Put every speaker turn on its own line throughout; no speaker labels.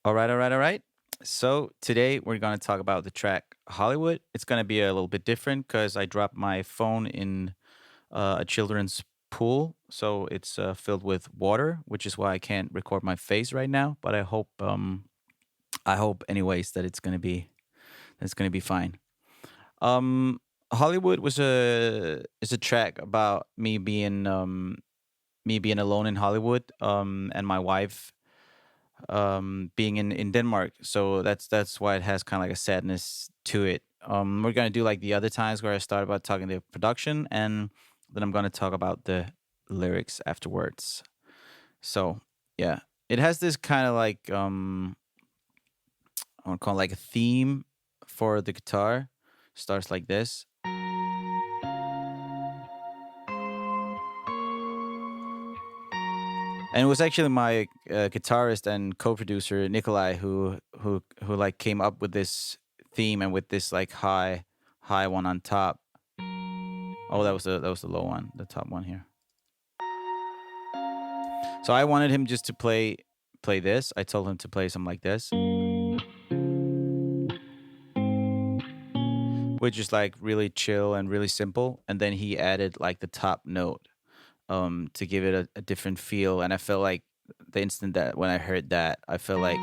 All right, all right, all right. So today we're going to talk about the track Hollywood. It's going to be a little bit different because I dropped my phone in a children's pool, so it's filled with water, which is why I can't record my face right now. But I hope anyways that it's going to be fine. Um, Hollywood was a is a track about me being alone in Hollywood and my wife being in Denmark. So that's why it has kind of like a sadness to it. We're gonna do like the other times where I start about talking the production, and then I'm gonna talk about the lyrics afterwards. So yeah, it has this kind of like I want to call it like a theme for the guitar. Starts like this. And it was actually my guitarist and co-producer Nikolai who like came up with this theme and with this like high one on top. Oh, that was the low one, the top one here. So I wanted him just to play this. I told him to play something like this, which is like really chill and really simple. And then he added like the top note to give it a different feel. And I felt like the instant that when I heard that, I felt like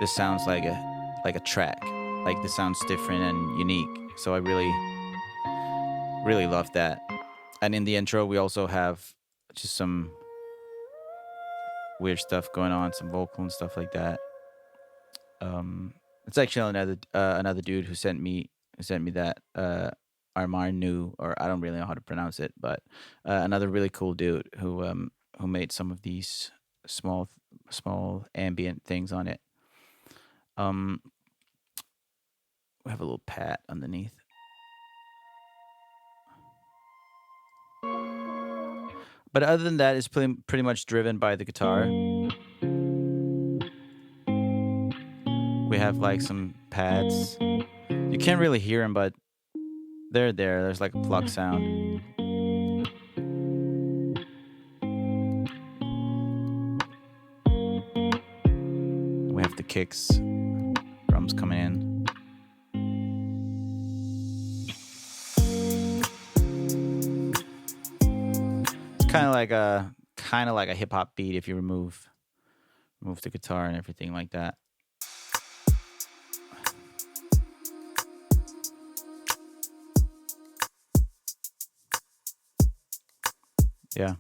this sounds like a track. Like this sounds different and unique. So I really love that. And in the intro, we also have just some weird stuff going on, some vocal and stuff like that. It's actually another dude who sent me that Armar New, or I don't really know how to pronounce it, but another really cool dude who made some of these small ambient things on it. Um, we have a little pat underneath. But other than that, it's pretty much driven by the guitar. We have like some pads. You can't really hear them, but they're there. There's like a pluck sound. We have the kicks, drums coming in. It's kind of like a hip hop beat if you remove the guitar and everything like that. Yeah.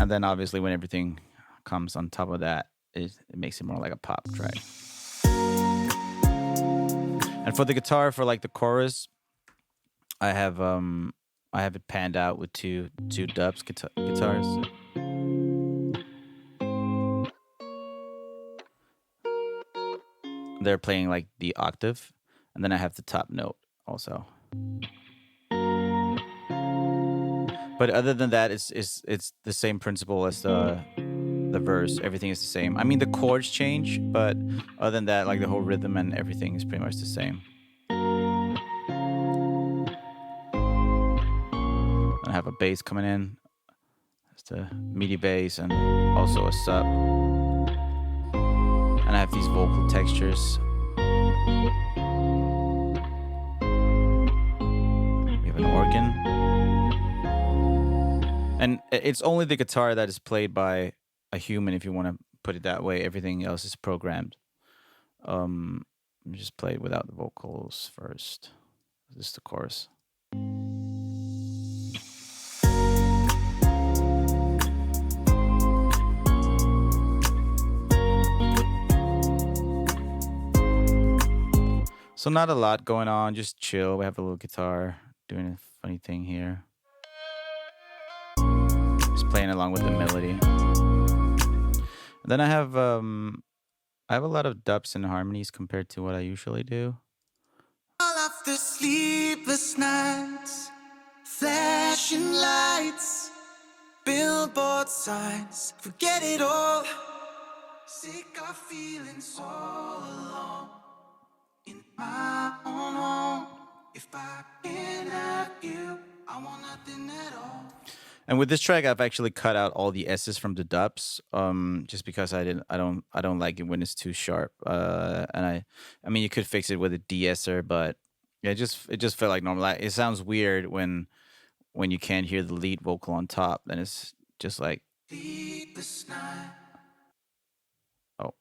And then obviously when everything comes on top of that, it makes it more like a pop track. And for the guitar, for like the chorus, I have I have it panned out with two dubs guitars. They're playing like the octave, and then I have the top note also. But other than that, it's the same principle as the verse. Everything is the same. I mean, the chords change, but other than that, like the whole rhythm and everything is pretty much the same. I have a bass coming in. It's a MIDI bass and also a sub. And I have these vocal textures. We have an organ. And it's only the guitar that is played by a human, if you want to put it that way. Everything else is programmed. Let me just play it without the vocals first. This is the chorus. So not a lot going on, just chill. We have a little guitar doing a funny thing here. Just playing along with the melody. And then I have a lot of dubs and harmonies compared to what I usually do.
All of the sleepless nights, flashing lights, billboard signs, forget it all. Sick of feeling so alone in my own home. If I can't have you, I want nothing at all.
And with this track, I've actually cut out all the S's from the dubs, just because I don't like it when it's too sharp. And I mean, you could fix it with a de-esser, but yeah, it just felt like normal. Like, it sounds weird when you can't hear the lead vocal on top. Then it's just like,
Sleepless night,
oh,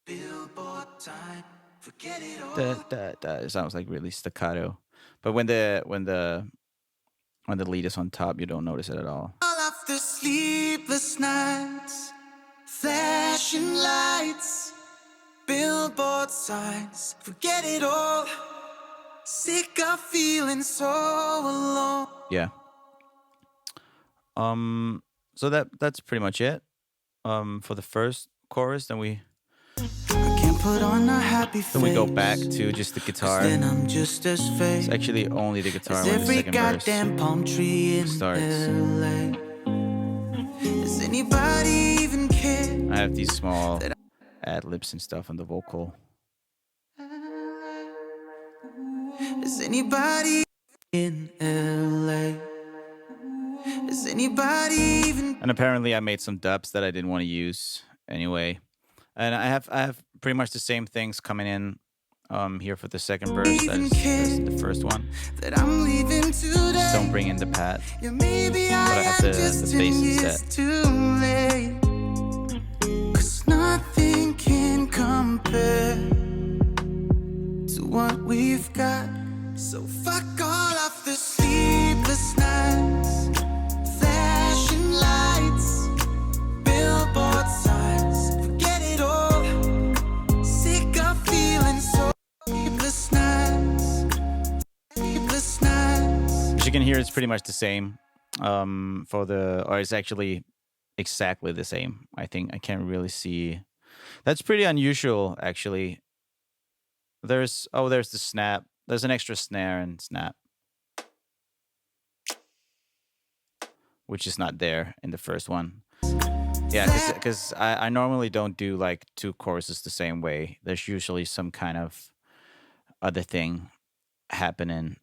billboard time, forget it
da,
all.
da, da. It sounds like really staccato. But when the lead is on top, you don't notice it at all.
All after sleepless nights, flashing lights, billboard signs, forget it all. Sick of feeling so alone.
Yeah. So that's pretty much it. For the first chorus,
I can't put on a happy
then we go back
face,
to just the
'cause
guitar.
then I'm just as
It's
fake
actually only the guitar
as
when the
every
second verse
goddamn palm tree in
starts.
LA. Does anybody even care?
I have these small ad libs and stuff on the vocal.
Is anybody in LA? Is anybody even?
And apparently I made some dubs that I didn't want to use anyway. And I have pretty much the same things coming in here for the second verse as the first one.
That I'm leaving today.
Just don't bring in the pad.
Yeah, maybe
But I have the bass instead.
too late. 'Cause nothing can compare to what we've got. So fuck all of the sleepless nights, flashing lights, billboard signs, forget it all. Sick of feeling so sleepless nights, sleepless nights.
As you can hear, it's pretty much the same. Or it's actually exactly the same. I think I can't really see. That's pretty unusual, actually. There's the snap. There's an extra snare and snap, which is not there in the first one. Yeah, because I normally don't do like two choruses the same way. There's usually some kind of other thing happening.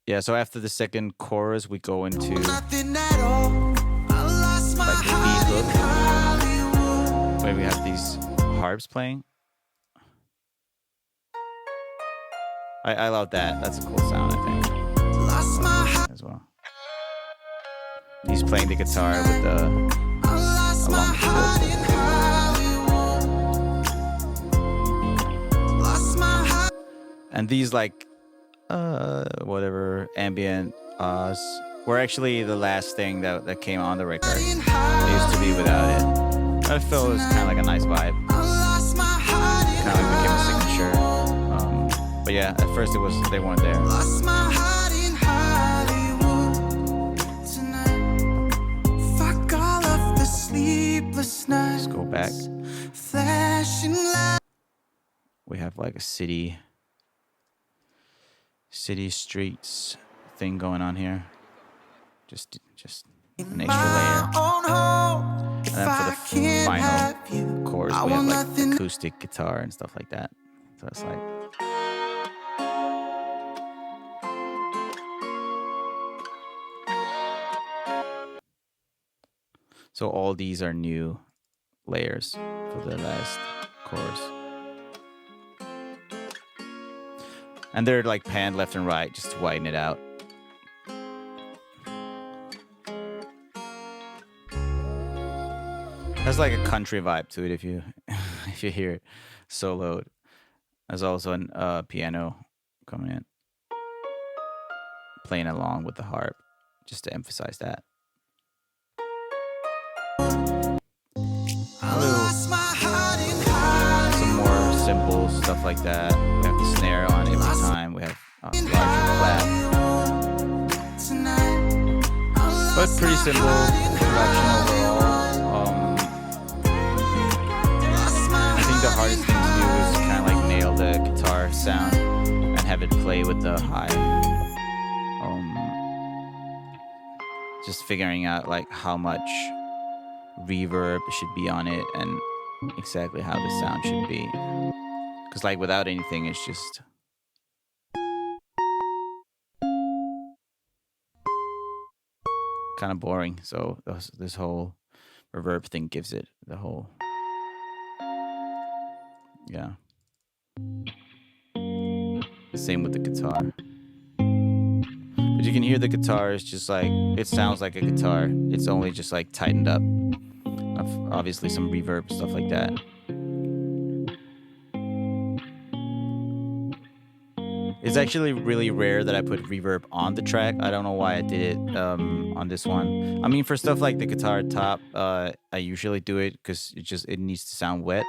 Yeah, so after the second chorus, we go into
Nothing at all. I lost my
like the
heart
lead
in
hook,
Hollywood.
where we have these harps playing. I love that. That's a cool sound, I think,
Lost my heart.
as well. He's playing the guitar with the
I lost my
along with the
heart
vocal.
in Hollywood. Lost my heart.
And these like whatever ambient were actually the last thing that came on the record.
In
It used to be without it. I felt it was kind of like a nice vibe.
I lost my heart in
Kind of like became a signature. But yeah, at first they weren't there.
Lost my heart in Hollywood tonight. Fuck all of the sleepless nights.
Let's go back.
Flashing lights.
We have like a city streets thing going on here. Just an extra layer. And then for the final chorus, we have like acoustic guitar and stuff like that. So it's like. So all these are new layers for the last chorus. And they're like panned left and right just to widen it out. Has like a country vibe to it if you if you hear it soloed. There's also a piano coming in, playing along with the harp, just to emphasize that. Some more simple stuff like that. We have the snare on every time. We have larger clap. But pretty simple production overall. I think the hardest thing to do is kind of like nail the guitar sound and have it play with the high. Just figuring out like how much reverb should be on it and exactly how the sound should be. Because like without anything, it's just kind of boring. So this whole reverb thing gives it the whole, yeah. Same with the guitar. But you can hear the guitar is just like, it sounds like a guitar. It's only just like tightened up. Obviously some reverb, stuff like that. It's actually really rare that I put reverb on the track. I don't know why I did it on this one. I mean, for stuff like the guitar top, I usually do it because it needs to sound wet.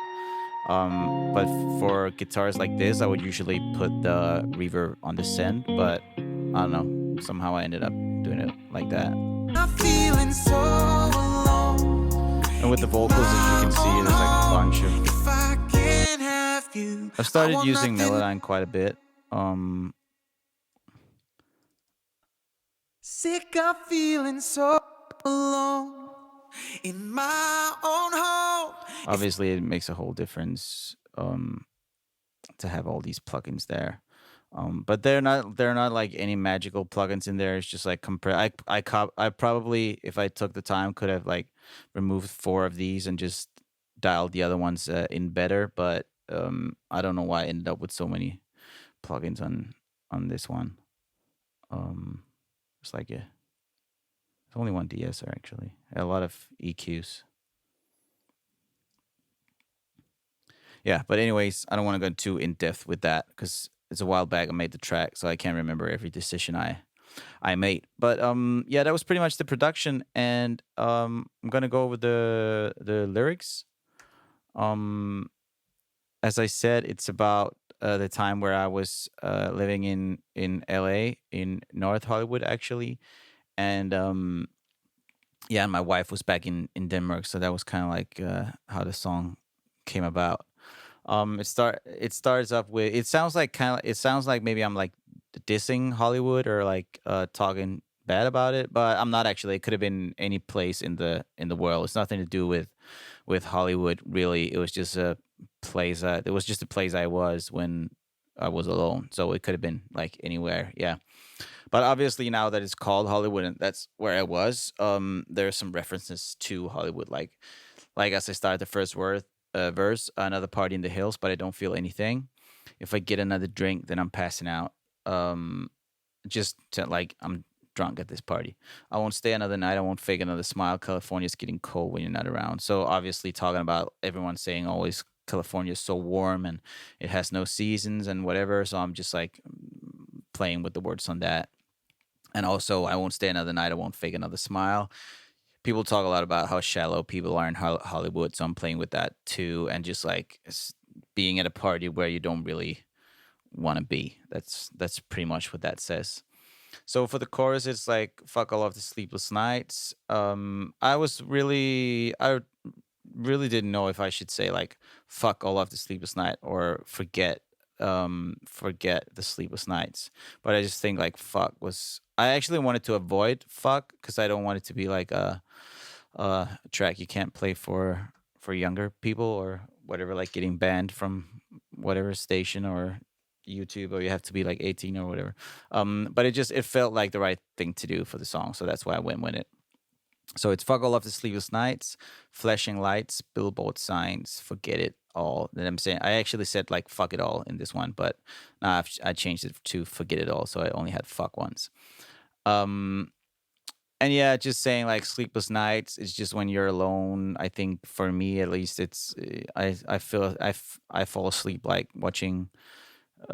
But for guitars like this, I would usually put the reverb on the send. But I don't know. Somehow I ended up doing it like that.
I'm feeling so alone
And with the
in
vocals, as you
my
can see,
own
there's like a bunch
home.
of.
If I can't have you,
I've
I
started
want
using
nothing.
Melodyne quite a bit.
Sick of feeling so alone in my own home. If
Obviously, it makes a whole difference to have all these plugins there. But they're not like any magical plugins in there. It's just like compare. I probably, if I took the time, could have like removed four of these and just dialed the other ones in better. But I don't know why I ended up with so many plugins on this one. It's like, yeah, it's only one DSR actually. A lot of EQs. Yeah, but anyways, I don't want to go too in depth with that because it's a while back I made the track, so I can't remember every decision I made. But yeah, that was pretty much the production, and I'm gonna go over the lyrics. Um, as I said, it's about the time where I was living in LA, in North Hollywood actually, and yeah, and my wife was back in Denmark, so that was kind of like how the song came about. It starts up with, it sounds like it sounds like maybe I'm like dissing Hollywood or like talking bad about it, but I'm not actually. It could have been any place in the world. It's nothing to do with Hollywood really. It was just a place. It was just a place I was when I was alone. So it could have been like anywhere. Yeah. But obviously now that it's called Hollywood and that's where I was, there are some references to Hollywood, like as I start the first verse, another party in the hills, but I don't feel anything. If I get another drink, then I'm passing out. Um, just to, like, I'm drunk at this party. I won't stay another night. I won't fake another smile. California's getting cold when you're not around. So obviously talking about everyone saying always California's so warm and it has no seasons and whatever. So I'm just like playing with the words on that. And also, I won't stay another night. I won't fake another smile. People talk a lot about how shallow people are in Hollywood, so I'm playing with that too, and just like being at a party where you don't really want to be. That's pretty much what that says. So for the chorus, it's like "fuck all of the sleepless nights." I really didn't know if I should say like "fuck all of the sleepless night" or forget the sleepless nights. But I just think like "fuck" was. I actually wanted to avoid "fuck" because I don't want it to be like a track you can't play for younger people or whatever, like getting banned from whatever station or YouTube, or you have to be like 18 or whatever. But it felt like the right thing to do for the song, so that's why I went with it. So it's "fuck all of the sleepless nights, flashing lights, billboard signs, forget it all." Then I'm saying I actually said like "fuck it all" in this one, but now I changed it to "forget it all," so I only had "fuck" once. Um, and yeah, just saying like sleepless nights is just when you're alone. I think for me at least, I feel I fall asleep like watching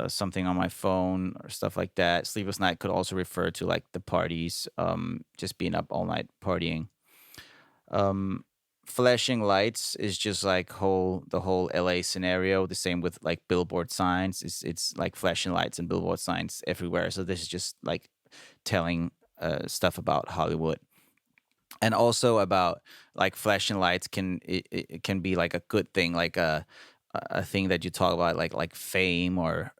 something on my phone or stuff like that. Sleepless night could also refer to like the parties, just being up all night partying. Um, Flashing lights is just like the whole LA scenario. The same with like billboard signs. It's like flashing lights and billboard signs everywhere. So this is just like telling stuff about Hollywood, and also about like flashing lights it can be like a good thing, like a thing that you talk about, like fame or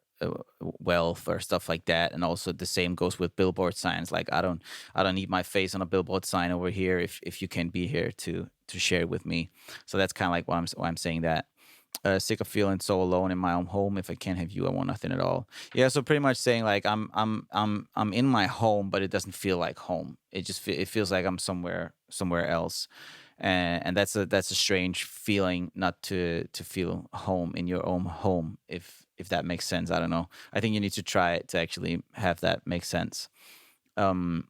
wealth or stuff like that. And also the same goes with billboard signs. Like I don't need my face on a billboard sign over here if you can be here to share it with me. So that's kind of like why I'm saying that. sick of feeling so alone in my own home. If I can't have you, I want nothing at all. Yeah, so pretty much saying like I'm in my home, but it doesn't feel like home. It feels like I'm somewhere else, and that's a strange feeling, not to feel home in your own home. If that makes sense, I don't know. I think you need to try it to actually have that make sense. Um,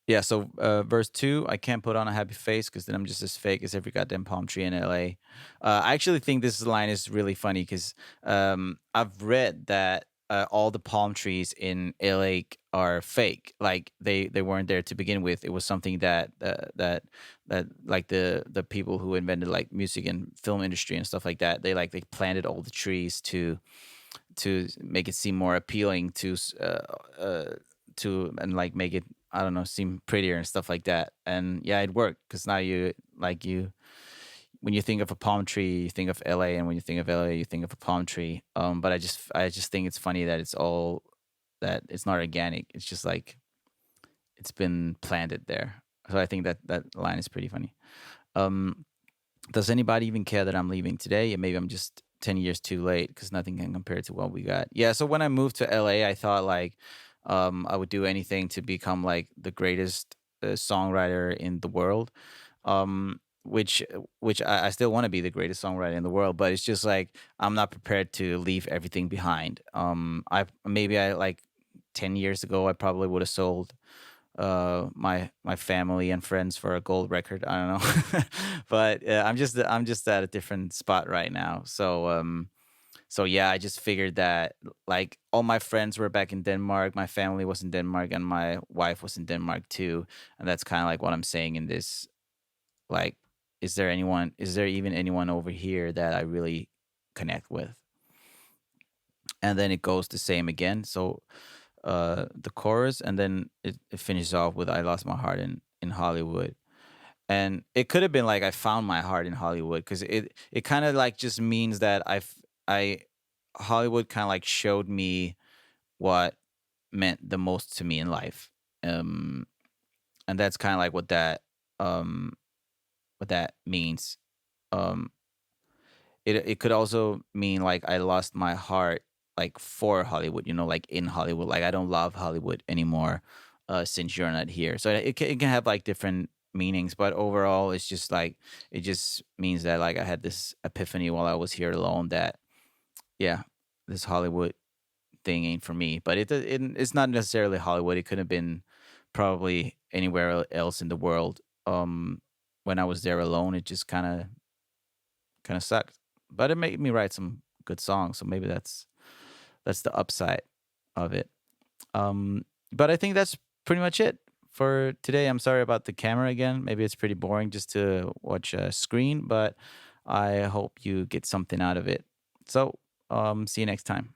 Yeah, so verse 2, I can't put on a happy face because then I'm just as fake as every goddamn palm tree in LA. I actually think this line is really funny because I've read that all the palm trees in LA are fake. Like they weren't there to begin with. It was something that like the people who invented like music and film industry and stuff like that. They planted all the trees to make it seem more appealing to and like make it, I don't know, seem prettier and stuff like that. And yeah, it worked because now you when you think of a palm tree, you think of LA, and when you think of LA, you think of a palm tree. But I just think it's funny that it's not organic. It's just like it's been planted there. So I think that line is pretty funny. Um, does anybody even care that I'm leaving today? And maybe I'm just 10 years too late because nothing can compare to what we got. Yeah. So when I moved to LA, I thought like I would do anything to become like the greatest songwriter in the world. Which I still want to be the greatest songwriter in the world, but it's just like I'm not prepared to leave everything behind. I like 10 years ago, I probably would have sold my family and friends for a gold record. I don't know. But I'm just at a different spot right now. So yeah, I just figured that like all my friends were back in Denmark, my family was in Denmark, and my wife was in Denmark too. And that's kind of like what I'm saying in this, like, is there even anyone over here that I really connect with? And then it goes the same again. So the chorus, and then it finishes off with "I lost my heart in Hollywood." And it could have been like I found my heart in Hollywood because it kind of like just means that I Hollywood kind of like showed me what meant the most to me in life. Um, and that's kind of like um what that means. Um, it could also mean like I lost my heart like for Hollywood, like in Hollywood. Like I don't love Hollywood anymore since you're not here. So it can have like different meanings, but overall it's just like it just means that like I had this epiphany while I was here alone that yeah, this Hollywood thing ain't for me. But it's not necessarily Hollywood. It could have been probably anywhere else in the world. When I was there alone, it just kind of sucked. But it made me write some good songs, so maybe that's the upside of it. But I think that's pretty much it for today. I'm sorry about the camera again. Maybe it's pretty boring just to watch a screen, but I hope you get something out of it. So, see you next time.